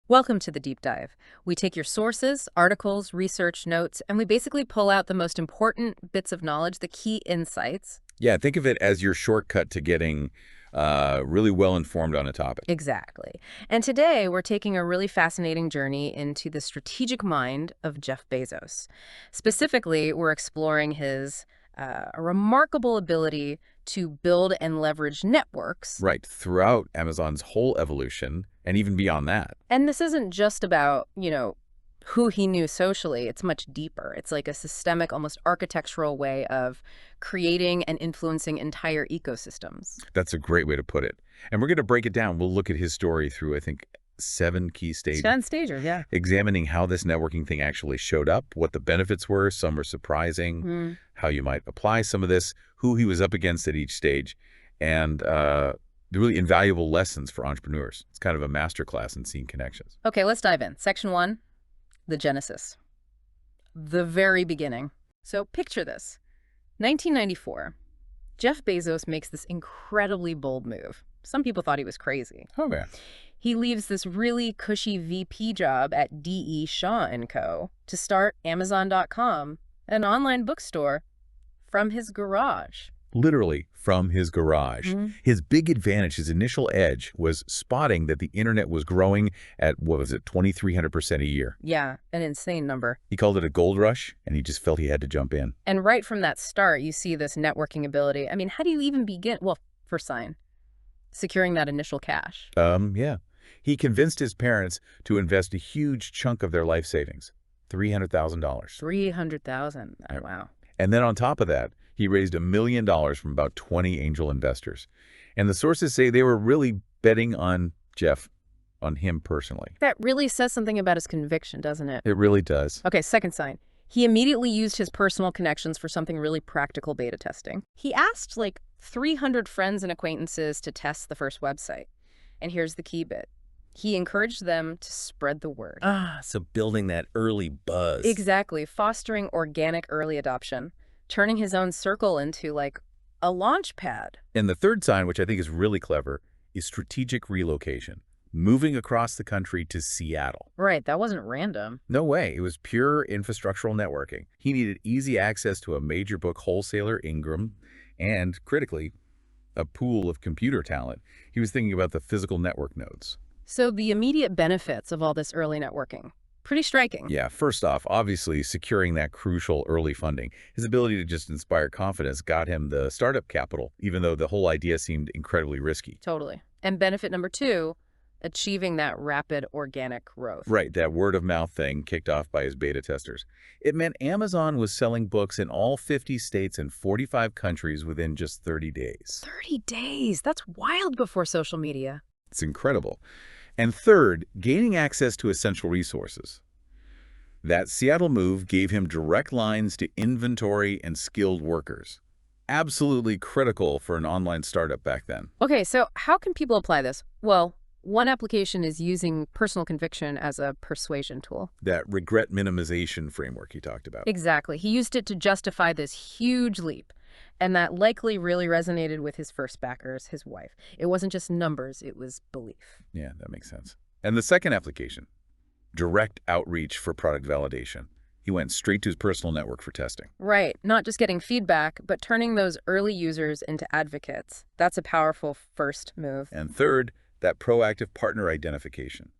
Welcome to the deep dive. We take your sources, articles, research notes, and we basically pull out the most important bits of knowledge, the key insights. Yeah, think of it as your shortcut to getting really well informed on a topic. Exactly. And today we're taking a really fascinating journey into the strategic mind of Jeff Bezos. Specifically, we're exploring his remarkable ability to build and leverage networks. Right, throughout Amazon's whole evolution and even beyond that. And this isn't just about, who he knew socially. It's much deeper. It's like a systemic, almost architectural way of creating and influencing entire ecosystems. That's a great way to put it. And we're going to break it down. We'll look at his story through, I think, 7 key stages. 10 stages, yeah. Examining how this networking thing actually showed up, what the benefits were, some were surprising, how you might apply some of this, who he was up against at each stage, and the really invaluable lessons for entrepreneurs. It's kind of a masterclass in seeing connections. Okay, let's dive in. Section 1, the genesis. The very beginning. So picture this. 1994. Jeff Bezos makes this incredibly bold move. Some people thought he was crazy. Oh, yeah. He leaves this really cushy VP job at D.E. Shaw & Co. to start Amazon.com, an online bookstore, from his garage. Literally from his garage. His big advantage, his initial edge, was spotting that the internet was growing at, 2,300% a year. Yeah, an insane number. He called it a gold rush, and he just felt he had to jump in. And right from that start, you see this networking ability. I mean, how do you even begin? Well, first sign, securing that initial cash. Yeah. He convinced his parents to invest a huge chunk of their life savings, $300,000. $300,000. Oh, wow. And then on top of that, he raised $1 million from about 20 angel investors. And the sources say they were really betting on Jeff, on him personally. That really says something about his conviction, doesn't it? It really does. Okay, second sign. He immediately used his personal connections for something really practical: beta testing. He asked like 300 friends and acquaintances to test the first website. And here's the key bit. He encouraged them to spread the word. So building that early buzz. Exactly. Fostering organic early adoption. Turning his own circle into like a launch pad. And the third sign, which I think is really clever, is strategic relocation. Moving across the country to Seattle. Right, that wasn't random. No way. It was pure infrastructural networking. He needed easy access to a major book wholesaler, Ingram, and, critically, a pool of computer talent. He was thinking about the physical network nodes. So the immediate benefits of all this early networking. Pretty striking. Yeah, first off, obviously, securing that crucial early funding. His ability to just inspire confidence got him the startup capital, even though the whole idea seemed incredibly risky. Totally. And benefit number 2, achieving that rapid organic growth. Right, that word-of-mouth thing kicked off by his beta testers. It meant Amazon was selling books in all 50 states and 45 countries within just 30 days. 30 days? That's wild before social media. It's incredible. And third, gaining access to essential resources. That Seattle move gave him direct lines to inventory and skilled workers. Absolutely critical for an online startup back then. Okay, so how can people apply this? Well, one application is using personal conviction as a persuasion tool. That regret minimization framework he talked about. Exactly. He used it to justify this huge leap. And that likely really resonated with his first backers, his wife. It wasn't just numbers, it was belief. Yeah, that makes sense. And the second application, direct outreach for product validation. He went straight to his personal network for testing. Right. Not just getting feedback, but turning those early users into advocates. That's a powerful first move. And third, that proactive partner identification.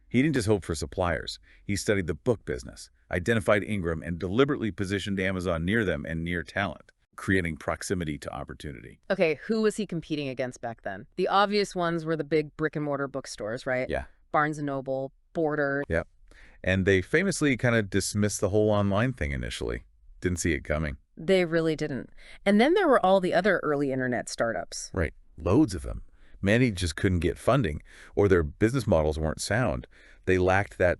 He didn't just hope for suppliers. He studied the book business, identified Ingram, and deliberately positioned Amazon near them and near talent, creating proximity to opportunity. Okay, who was he competing against back then? The obvious ones were the big brick-and-mortar bookstores, right? Yeah. Barnes & Noble, Borders. Yeah. And they famously kind of dismissed the whole online thing initially. Didn't see it coming. They really didn't. And then there were all the other early internet startups. Right. Loads of them. Many just couldn't get funding, or their business models weren't sound. They lacked that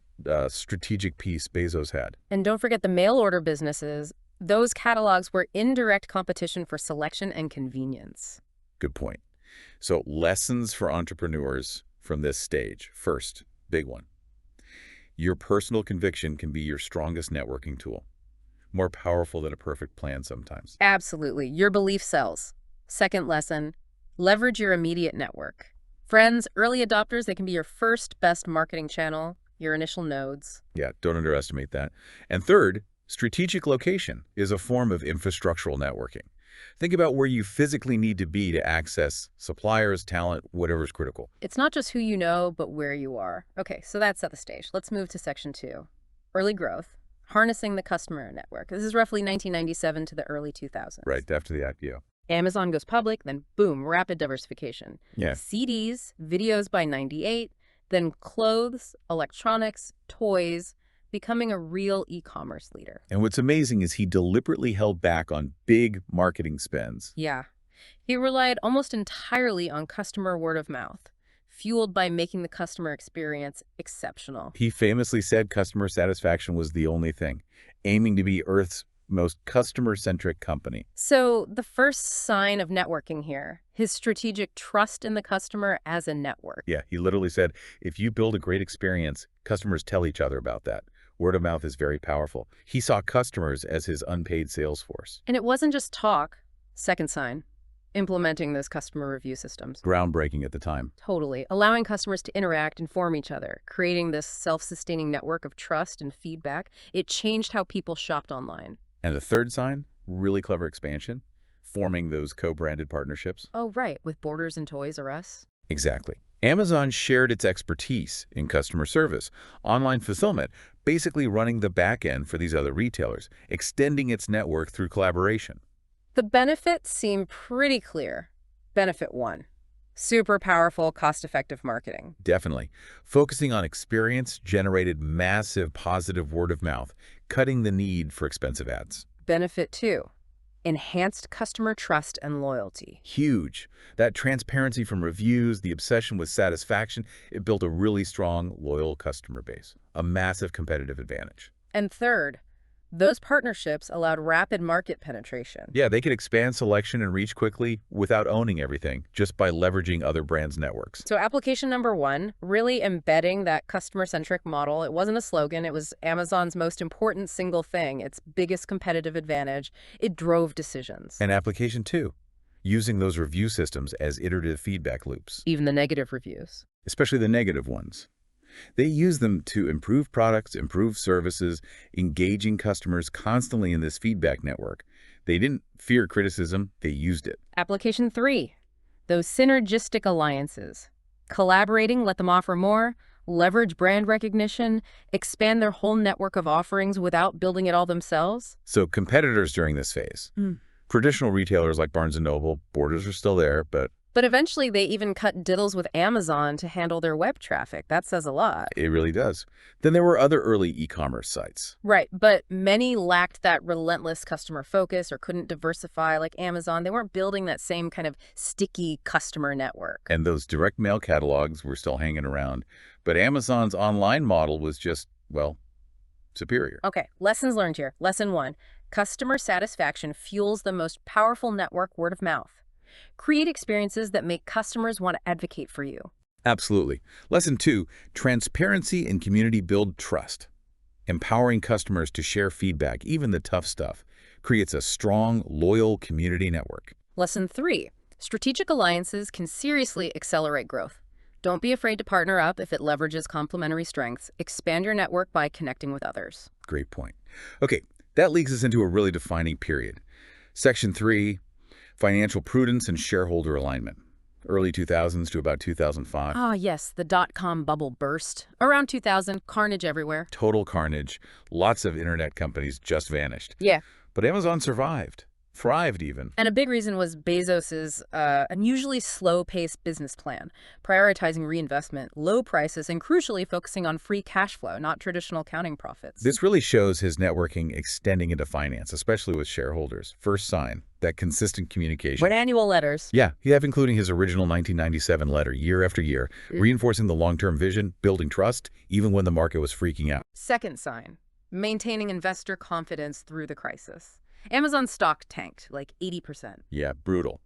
strategic piece Bezos had. And don't forget the mail-order businesses. Those catalogs were indirect competition for selection and convenience. Good point. So lessons for entrepreneurs from this stage. First, big one. Your personal conviction can be your strongest networking tool. More powerful than a perfect plan sometimes. Absolutely. Your belief sells. Second lesson, leverage your immediate network. Friends, early adopters, they can be your first best marketing channel, your initial nodes. Yeah, don't underestimate that. And third, strategic location is a form of infrastructural networking. Think about where you physically need to be to access suppliers, talent, whatever's critical. It's not just who you know, but where you are. Okay, so that set the stage. Let's move to section 2. Early growth, harnessing the customer network. This is roughly 1997 to the early 2000s. Right, after the IPO. Amazon goes public, then boom, rapid diversification. Yeah. CDs, videos by 98, then clothes, electronics, toys, becoming a real e-commerce leader. And what's amazing is he deliberately held back on big marketing spends. Yeah. He relied almost entirely on customer word of mouth, fueled by making the customer experience exceptional. He famously said customer satisfaction was the only thing, aiming to be Earth's most customer-centric company. So the first sign of networking here, his strategic trust in the customer as a network. Yeah, he literally said, if you build a great experience, customers tell each other about that. Word of mouth is very powerful. He saw customers as his unpaid sales force. And it wasn't just talk. Second sign, implementing those customer review systems. Groundbreaking at the time. Totally. Allowing customers to interact, inform each other, creating this self-sustaining network of trust and feedback. It changed how people shopped online. And the third sign, really clever expansion, forming those co-branded partnerships. Oh, right, with Borders and Toys R Us. Exactly. Amazon shared its expertise in customer service, online fulfillment, basically running the back end for these other retailers, extending its network through collaboration. The benefits seem pretty clear. Benefit 1, super powerful, cost-effective marketing. Definitely. Focusing on experience generated massive positive word of mouth, cutting the need for expensive ads. Benefit 2, enhanced customer trust and loyalty. Huge. That transparency from reviews, the obsession with satisfaction, it built a really strong, loyal customer base. A massive competitive advantage. And third, those partnerships allowed rapid market penetration. Yeah, they could expand selection and reach quickly without owning everything, just by leveraging other brands' networks. So application number 1, really embedding that customer-centric model. It wasn't a slogan. It was Amazon's most important single thing, its biggest competitive advantage. It drove decisions. And application 2, using those review systems as iterative feedback loops. Even the negative reviews. Especially the negative ones. They use them to improve products, improve services, engaging customers constantly in this feedback network. They didn't fear criticism, they used it. Application 3, those synergistic alliances. Collaborating, let them offer more, leverage brand recognition, expand their whole network of offerings without building it all themselves. So competitors during this phase. Traditional retailers like Barnes & Noble, Borders are still there, but eventually they even cut deals with Amazon to handle their web traffic. That says a lot. it really does. Then there were other early e-commerce sites. Right, but many lacked that relentless customer focus or couldn't diversify like Amazon. They weren't building that same kind of sticky customer network. And those direct mail catalogs were still hanging around. But Amazon's online model was just, well, superior. Okay, lessons learned here. Lesson 1, customer satisfaction fuels the most powerful network, word of mouth. Create experiences that make customers want to advocate for you. Absolutely. Lesson 2, transparency and community build trust. Empowering customers to share feedback, even the tough stuff, creates a strong, loyal community network. Lesson 3, strategic alliances can seriously accelerate growth. Don't be afraid to partner up if it leverages complementary strengths. Expand your network by connecting with others. Great point. Okay, that leads us into a really defining period. Section 3, financial prudence and shareholder alignment. Early 2000s to about 2005. Ah, yes, the dot-com bubble burst. Around 2000, carnage everywhere. Total carnage. Lots of internet companies just vanished. Yeah. But Amazon survived. Thrived even. And a big reason was Bezos's unusually slow-paced business plan, prioritizing reinvestment, low prices, and crucially focusing on free cash flow, not traditional accounting profits. This really shows his networking extending into finance, especially with shareholders. First sign, that consistent communication. With annual letters. Yeah, he have including his original 1997 letter year after year, reinforcing the long-term vision, building trust, even when the market was freaking out. Second sign, maintaining investor confidence through the crisis. Amazon stock tanked, like 80%. Yeah, brutal.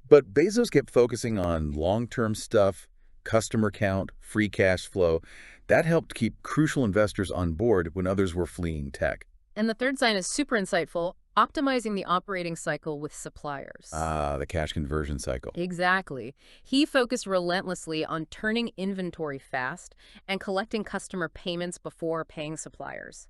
But Bezos kept focusing on long-term stuff, customer count, free cash flow. That helped keep crucial investors on board when others were fleeing tech. And the third sign is super insightful, optimizing the operating cycle with suppliers. Ah, the cash conversion cycle. Exactly. He focused relentlessly on turning inventory fast and collecting customer payments before paying suppliers,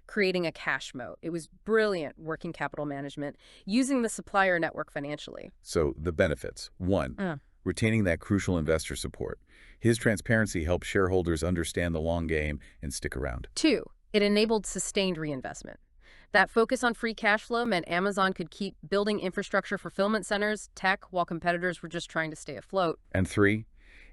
creating a cash moat. It was brilliant working capital management, using the supplier network financially. So the benefits. One, Uh, retaining that crucial investor support. His transparency helped shareholders understand the long game and stick around. 2, it enabled sustained reinvestment. That focus on free cash flow meant Amazon could keep building infrastructure, fulfillment centers, tech, while competitors were just trying to stay afloat. And 3,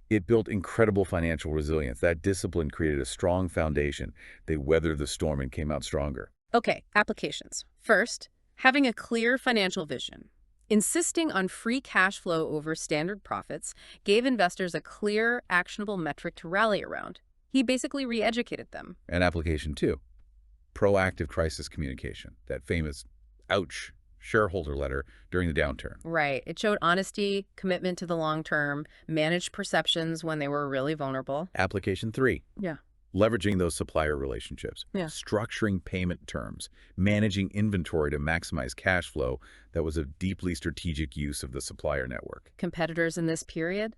it built incredible financial resilience. That discipline created a strong foundation. They weathered the storm and came out stronger. Okay, applications. First, having a clear financial vision. Insisting on free cash flow over standard profits gave investors a clear, actionable metric to rally around. He basically re-educated them. And application 2, proactive crisis communication. That famous, ouch, shareholder letter during the downturn. Right. It showed honesty, commitment to the long term, managed perceptions when they were really vulnerable. Application 3, Yeah. leveraging those supplier relationships, Yeah. structuring payment terms, managing inventory to maximize cash flow. That was a deeply strategic use of the supplier network. Competitors in this period?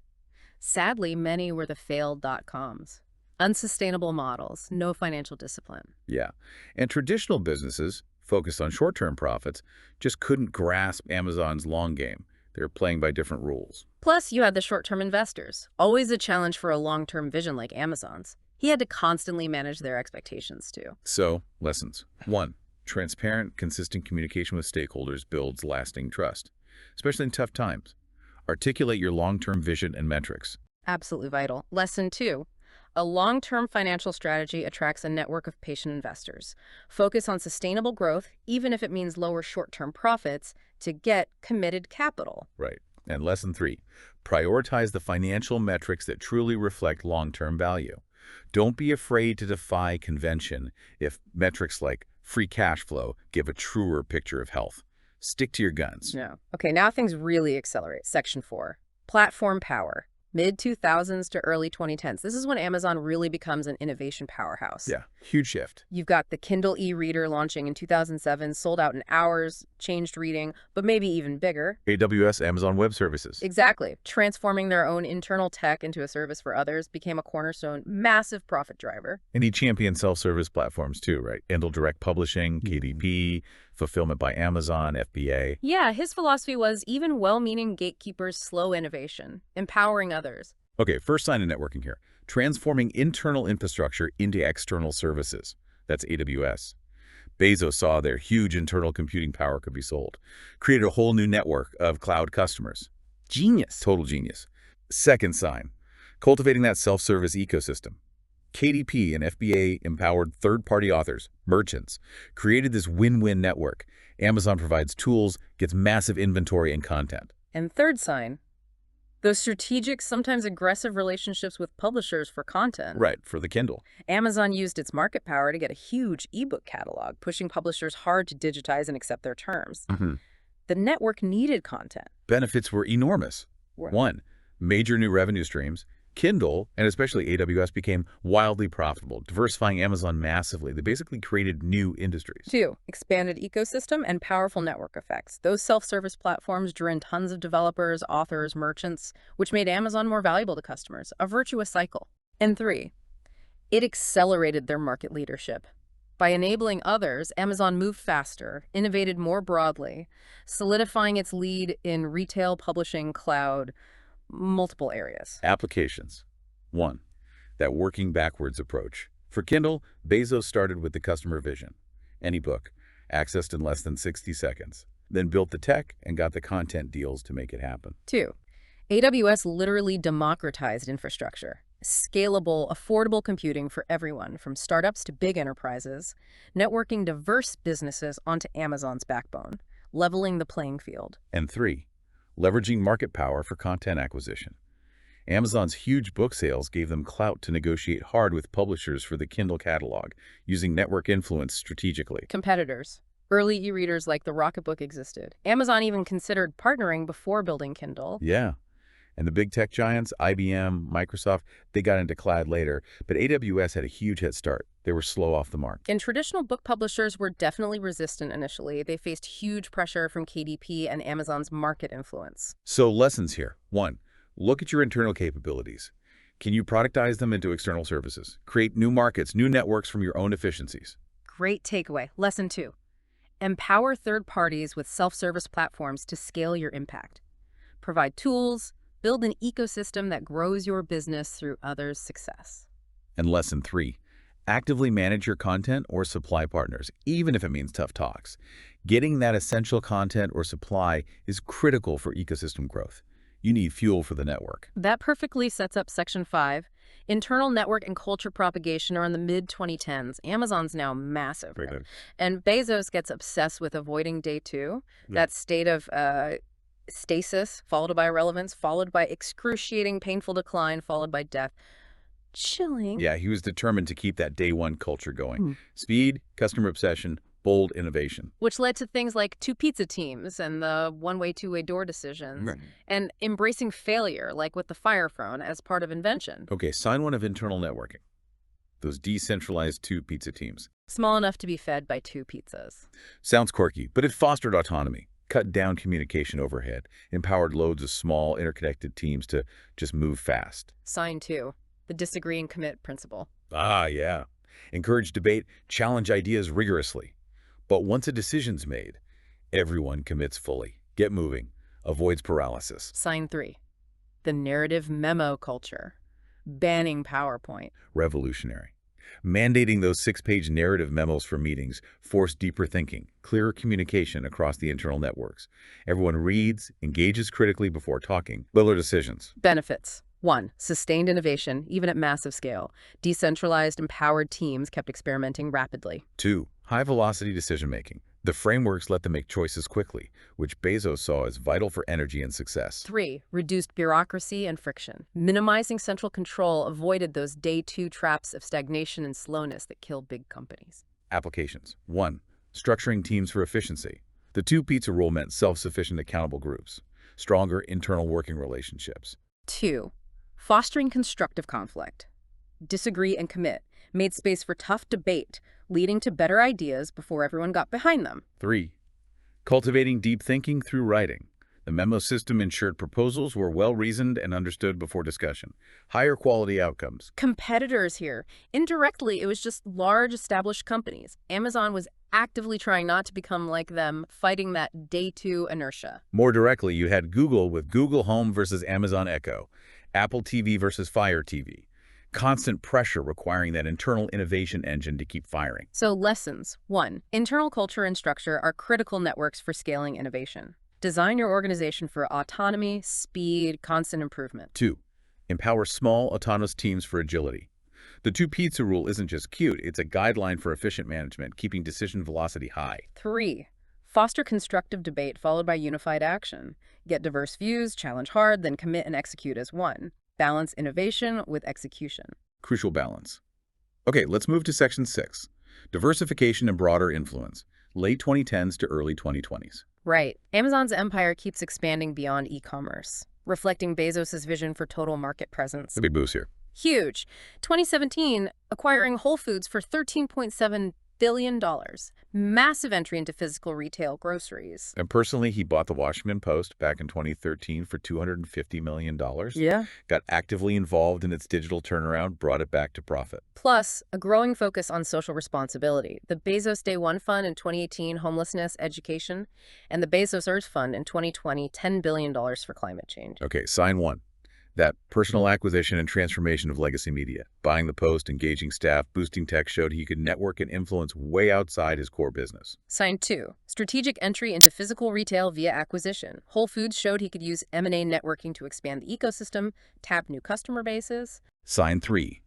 Sadly, many were the failed dot-coms. Unsustainable models, no financial discipline. Yeah. And traditional businesses, focused on short-term profits, just couldn't grasp Amazon's long game. They were playing by different rules. Plus, you had the short-term investors, always a challenge for a long-term vision like Amazon's. He had to constantly manage their expectations, too. So, lessons. 1, transparent, consistent communication with stakeholders builds lasting trust, especially in tough times. Articulate your long-term vision and metrics. Absolutely vital. Lesson 2, a long-term financial strategy attracts a network of patient investors. Focus on sustainable growth, even if it means lower short-term profits, to get committed capital. Right. And lesson 3, prioritize the financial metrics that truly reflect long-term value. Don't be afraid to defy convention if metrics like free cash flow give a truer picture of health. Stick to your guns. No. Okay, now things really accelerate. Section 4, platform power. Mid-2000s to early 2010s. This is when Amazon really becomes an innovation powerhouse. Yeah, huge shift. You've got the Kindle e-reader launching in 2007, sold out in hours, changed reading, but maybe even bigger. AWS, Amazon Web Services. Exactly. Transforming their own internal tech into a service for others became a cornerstone, massive profit driver. And he championed self-service platforms too, right? Endle Direct Publishing, KDP, Fulfillment by Amazon, FBA. Yeah, his philosophy was even well-meaning gatekeepers slow innovation, empowering others. Okay, first sign of networking here. Transforming internal infrastructure into external services. That's AWS. Bezos saw their huge internal computing power could be sold. Created a whole new network of cloud customers. Genius. Total genius. Second sign, cultivating that self-service ecosystem. KDP and FBA empowered third-party authors, merchants, created this win-win network. Amazon provides tools, gets massive inventory and content. And third sign, those strategic, sometimes aggressive relationships with publishers for content. Right, for the Kindle. Amazon used its market power to get a huge ebook catalog, pushing publishers hard to digitize and accept their terms. The network needed content. Benefits were enormous. Right. 1, major new revenue streams. Kindle, and especially AWS, became wildly profitable, diversifying Amazon massively. They basically created new industries. 2, expanded ecosystem and powerful network effects. Those self-service platforms drew in tons of developers, authors, merchants, which made Amazon more valuable to customers, a virtuous cycle. And 3, it accelerated their market leadership. By enabling others, Amazon moved faster, innovated more broadly, solidifying its lead in retail, publishing, cloud, multiple areas. Applications. 1, that working backwards approach. For Kindle, Bezos started with the customer vision. Any book, accessed in less than 60 seconds. Then built the tech and got the content deals to make it happen. 2, AWS literally democratized infrastructure. Scalable, affordable computing for everyone, from startups to big enterprises, networking diverse businesses onto Amazon's backbone, leveling the playing field. And 3, leveraging market power for content acquisition. Amazon's huge book sales gave them clout to negotiate hard with publishers for the Kindle catalog, using network influence strategically. Competitors. Early e-readers like the Rocketbook existed. Amazon even considered partnering before building Kindle. Yeah. And the big tech giants, IBM, Microsoft, they got into cloud later, but AWS had a huge head start. They were slow off the mark. And traditional book publishers were definitely resistant initially. They faced huge pressure from KDP and Amazon's market influence. So lessons here. 1. Look at your internal capabilities. Can you productize them into external services? Create new markets, new networks from your own efficiencies. Great takeaway. Lesson 2. Empower third parties with self-service platforms to scale your impact. Provide tools, build an ecosystem that grows your business through others' success. And lesson 3. Actively manage your content or supply partners, even if it means tough talks. Getting that essential content or supply is critical for ecosystem growth. You need fuel for the network. That perfectly sets up Section 5. Internal network and culture propagation are in the mid-2010s. Amazon's now massive. Very good. And Bezos gets obsessed with avoiding day 2, that state of stasis, followed by irrelevance, followed by excruciating, painful decline, followed by death. Chilling. Yeah, he was determined to keep that day 1 culture going. Speed, customer obsession, bold innovation. Which led to things like 2 pizza teams and the one-way, two-way door decisions, and embracing failure, like with the Fire Phone, as part of invention. Okay, sign 1 of internal networking. Those decentralized 2 pizza teams. Small enough to be fed by 2 pizzas. Sounds quirky, but it fostered autonomy, cut down communication overhead, empowered loads of small, interconnected teams to just move fast. Sign 2, the disagree and commit principle. Ah, yeah. Encourage debate, challenge ideas rigorously. But once a decision's made, everyone commits fully. Get moving. Avoids paralysis. Sign 3, the narrative memo culture. Banning PowerPoint. Revolutionary. Mandating those 6-page narrative memos for meetings forced deeper thinking, clearer communication across the internal networks. Everyone reads, engages critically before talking. Littler decisions. Benefits. 1, sustained innovation, even at massive scale. Decentralized, empowered teams kept experimenting rapidly. 2, high-velocity decision-making. The frameworks let them make choices quickly, which Bezos saw as vital for energy and success. 3, reduced bureaucracy and friction. Minimizing central control avoided those day 2 traps of stagnation and slowness that kill big companies. Applications. 1, structuring teams for efficiency. The 2 pizza rule meant self-sufficient accountable groups, stronger internal working relationships. 2, fostering constructive conflict. Disagree and commit. Made space for tough debate, leading to better ideas before everyone got behind them. 3, cultivating deep thinking through writing. The memo system ensured proposals were well-reasoned and understood before discussion. Higher quality outcomes. Competitors here. Indirectly, it was just large established companies. Amazon was actively trying not to become like them, fighting that day 2 inertia. More directly, you had Google with Google Home versus Amazon Echo, Apple TV versus Fire TV. Constant pressure requiring that internal innovation engine to keep firing. So lessons. 1, internal culture and structure are critical networks for scaling innovation. Design your organization for autonomy, speed, constant improvement. 2, empower small, autonomous teams for agility. The 2 pizza rule isn't just cute, it's a guideline for efficient management, keeping decision velocity high. 3, foster constructive debate followed by unified action. Get diverse views, challenge hard, then commit and execute as one. Balance innovation with execution. Crucial balance. Okay, let's move to Section 6, diversification and broader influence, late 2010s to early 2020s. Right. Amazon's empire keeps expanding beyond e-commerce, reflecting Bezos' vision for total market presence. The big boost here. Huge. 2017, acquiring Whole Foods for $13.7 billion. Massive entry into physical retail groceries. And personally, he bought the Washington Post back in 2013 for $250 million. Yeah. Got actively involved in its digital turnaround, brought it back to profit. Plus, a growing focus on social responsibility. The Bezos Day One Fund in 2018, homelessness, education, and the Bezos Earth Fund in 2020, $10 billion for climate change. Okay, sign 1. That personal acquisition and transformation of legacy media. Buying the Post, engaging staff, boosting tech showed he could network and influence way outside his core business. Sign 2. Strategic entry into physical retail via acquisition. Whole Foods showed he could use M&A networking to expand the ecosystem, tap new customer bases. Sign 3.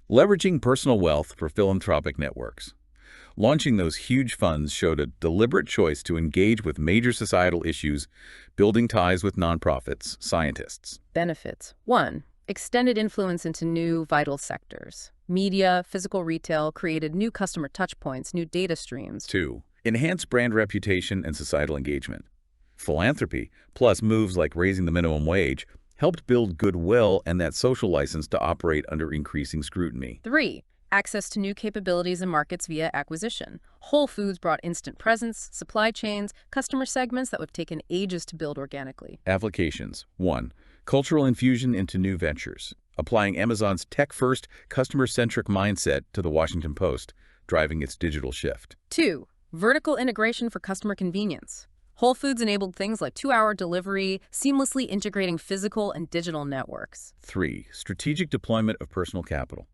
Leveraging personal wealth for philanthropic networks. Launching those huge funds showed a deliberate choice to engage with major societal issues, building ties with nonprofits, scientists. Benefits. 1. Extended influence into new vital sectors. Media, physical retail created new customer touchpoints, new data streams. 2. Enhanced brand reputation and societal engagement. Philanthropy, plus moves like raising the minimum wage, helped build goodwill and that social license to operate under increasing scrutiny. 3. Access to new capabilities and markets via acquisition. Whole Foods brought instant presence, supply chains, customer segments that would have taken ages to build organically. Applications. 1. Cultural infusion into new ventures. Applying Amazon's tech-first, customer-centric mindset to the Washington Post, driving its digital shift. 2. Vertical integration for customer convenience. Whole Foods enabled things like 2-hour delivery, seamlessly integrating physical and digital networks. 3. Strategic deployment of personal capital.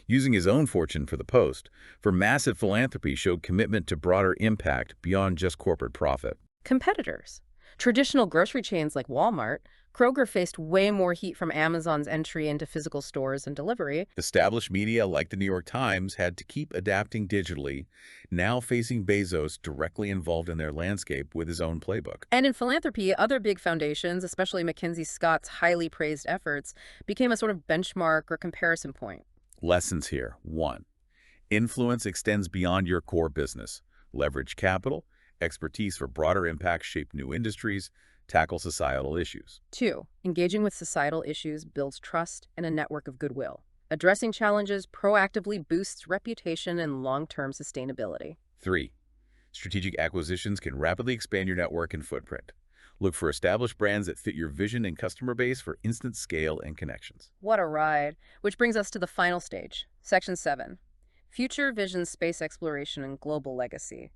Using his own fortune for the Post, for massive philanthropy showed commitment to broader impact beyond just corporate profit. Competitors. Traditional grocery chains like Walmart, Kroger faced way more heat from Amazon's entry into physical stores and delivery. Established media like the New York Times had to keep adapting digitally, now facing Bezos directly involved in their landscape with his own playbook. And in philanthropy, other big foundations, especially Mackenzie Scott's highly praised efforts, became a sort of benchmark or comparison point. Lessons here. 1. Influence extends beyond your core business. Leverage capital, expertise for broader impact, shape new industries, tackle societal issues. 2. Engaging with societal issues builds trust and a network of goodwill. Addressing challenges proactively boosts reputation and long-term sustainability. 3. Strategic acquisitions can rapidly expand your network and footprint. Look for established brands that fit your vision and customer base for instant scale and connections. What a ride. Which brings us to the final stage, Section 7. Future Vision Space Exploration and Global Legacy.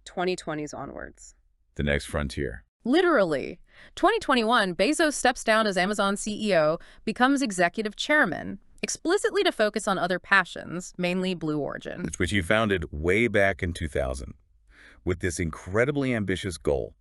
2020s onwards. The next frontier. Literally. 2021, Bezos steps down as Amazon CEO, becomes executive chairman, explicitly to focus on other passions, mainly Blue Origin. Which he founded way back in 2000. With this incredibly ambitious goal,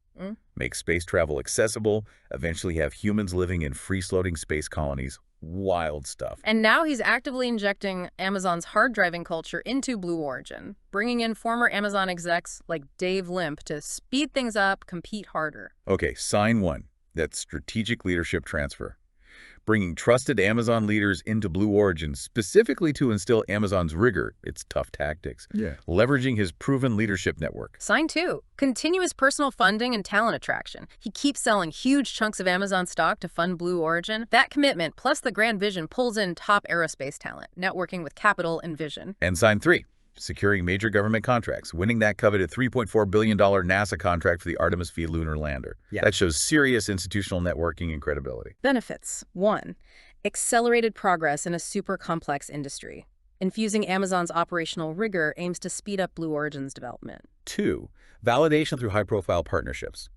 make space travel accessible, eventually have humans living in free-floating space colonies. Wild stuff. And now he's actively injecting Amazon's hard driving culture into Blue Origin, bringing in former Amazon execs like Dave Limp to speed things up, compete harder. Okay, sign 1. That's strategic leadership transfer. Bringing trusted Amazon leaders into Blue Origin specifically to instill Amazon's rigor, its tough tactics. Leveraging his proven leadership network. Sign 2. Continuous personal funding and talent attraction. He keeps selling huge chunks of Amazon stock to fund Blue Origin. That commitment, plus the grand vision, pulls in top aerospace talent, networking with capital and vision. And sign 3. Securing major government contracts, winning that coveted $3.4 billion NASA contract for the Artemis V lunar lander. That shows serious institutional networking and credibility. Benefits. 1. Accelerated progress in a super complex industry. Infusing Amazon's operational rigor aims to speed up Blue Origin's development. 2. Validation through high-profile partnerships.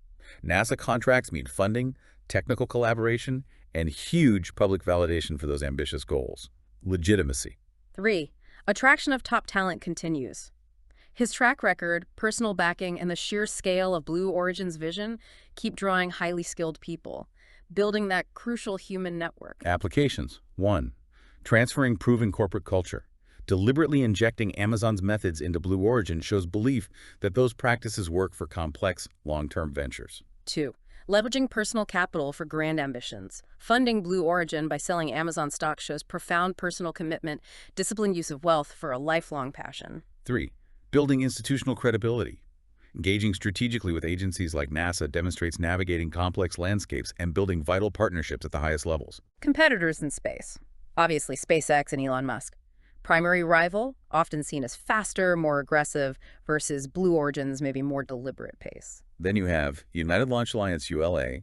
NASA contracts mean funding, technical collaboration, and huge public validation for those ambitious goals. Legitimacy. 3. Attraction of top talent continues. His track record, personal backing, and the sheer scale of Blue Origin's vision keep drawing highly skilled people, building that crucial human network. Applications. 1. Transferring proven corporate culture. Deliberately injecting Amazon's methods into Blue Origin shows belief that those practices work for complex, long-term ventures. 2. Leveraging personal capital for grand ambitions. Funding Blue Origin by selling Amazon stock shows profound personal commitment, disciplined use of wealth for a lifelong passion. 3. Building institutional credibility. Engaging strategically with agencies like NASA demonstrates navigating complex landscapes and building vital partnerships at the highest levels. Competitors in space. Obviously, SpaceX and Elon Musk. Primary rival, often seen as faster, more aggressive, versus Blue Origin's maybe more deliberate pace. Then you have United Launch Alliance ULA,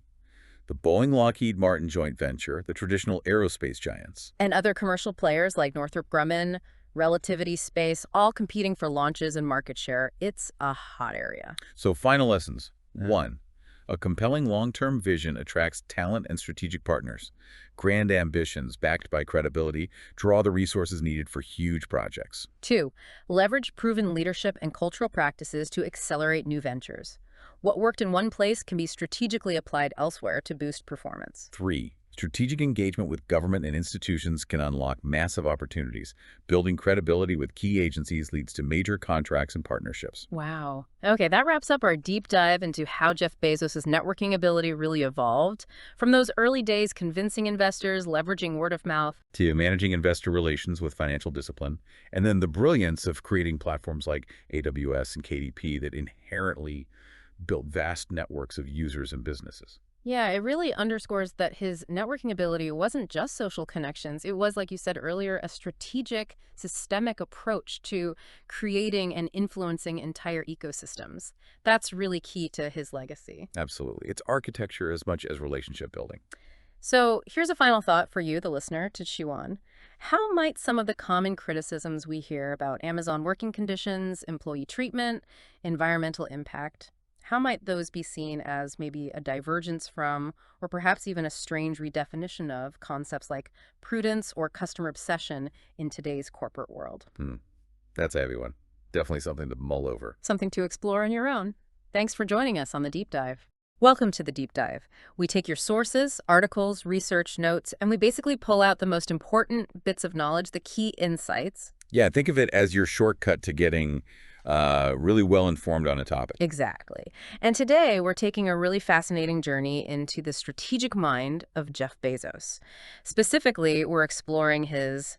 the Boeing-Lockheed Martin joint venture, the traditional aerospace giants. And other commercial players like Northrop Grumman, Relativity Space, all competing for launches and market share. It's a hot area. So final lessons. 1. A compelling long-term vision attracts talent and strategic partners. Grand ambitions, backed by credibility, draw the resources needed for huge projects. 2. Leverage proven leadership and cultural practices to accelerate new ventures. What worked in one place can be strategically applied elsewhere to boost performance. 3. Strategic engagement with government and institutions can unlock massive opportunities. Building credibility with key agencies leads to major contracts and partnerships. Wow. Okay, that wraps up our deep dive into how Jeff Bezos' networking ability really evolved. From those early days convincing investors, leveraging word of mouth, to managing investor relations with financial discipline, and then the brilliance of creating platforms like AWS and KDP that inherently built vast networks of users and businesses. Yeah, it really underscores that his networking ability wasn't just social connections. It was, like you said earlier, a strategic, systemic approach to creating and influencing entire ecosystems. That's really key to his legacy. Absolutely. It's architecture as much as relationship building. So here's a final thought for you, the listener, to chew on. How might some of the common criticisms we hear about Amazon working conditions, employee treatment, environmental impact, how might those be seen as maybe a divergence from, or perhaps even a strange redefinition of, concepts like prudence or customer obsession in today's corporate world? Hmm. That's a heavy one. Definitely something to mull over. Something to explore on your own. Thanks for joining us on the Deep Dive. Welcome to the Deep Dive. We take your sources, articles, research notes, and we basically pull out the most important bits of knowledge, the key insights. Yeah, think of it as your shortcut to getting really well informed on a topic. Exactly. And today we're taking a really fascinating journey into the strategic mind of Jeff Bezos. Specifically, we're exploring his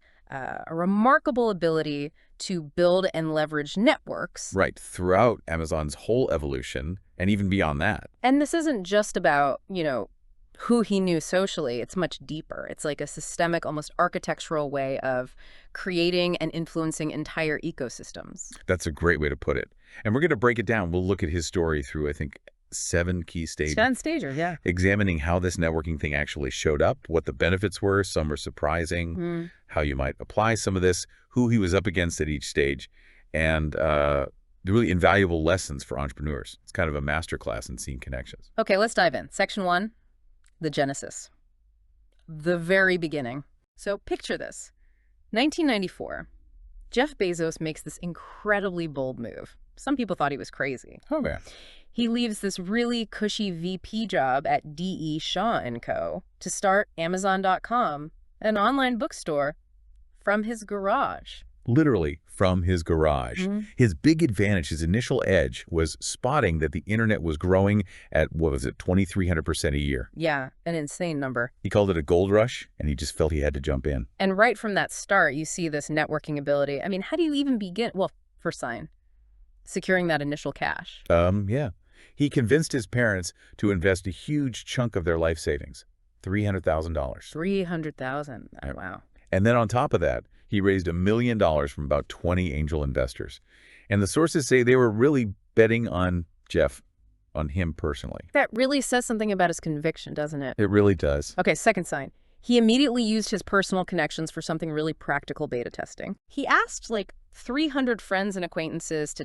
remarkable ability to build and leverage networks. Right. Throughout Amazon's whole evolution, and even beyond that. And this isn't just about, who he knew socially. It's much deeper. It's like a systemic, almost architectural way of creating and influencing entire ecosystems. That's a great way to put it. And we're going to break it down. We'll look at his story through, I think, 7 key stages. Stan Stager, yeah. Examining how this networking thing actually showed up, what the benefits were, some are surprising, how you might apply some of this, who he was up against at each stage, and the really invaluable lessons for entrepreneurs. It's kind of a masterclass in seeing connections. Okay, let's dive in. Section 1, the genesis. The very beginning. So picture this. 1994. Jeff Bezos makes this incredibly bold move. Some people thought he was crazy. Oh, man. He leaves this really cushy VP job at D.E. Shaw & Co. to start Amazon.com, an online bookstore, from his garage. Literally from his garage. His big advantage, his initial edge, was spotting that the internet was growing at, 2,300% a year. Yeah, an insane number. He called it a gold rush, and he just felt he had to jump in. And right from that start, you see this networking ability. I mean, how do you even begin? Well, first sign, securing that initial cash. Yeah. He convinced his parents to invest a huge chunk of their life savings, $300,000. $300,000. Oh, wow. And then on top of that, he raised $1 million from about 20 angel investors. And the sources say they were really betting on Jeff, on him personally. That really says something about his conviction, doesn't it? It really does. Okay, second sign. He immediately used his personal connections for something really practical: beta testing. He asked like 300 friends and acquaintances to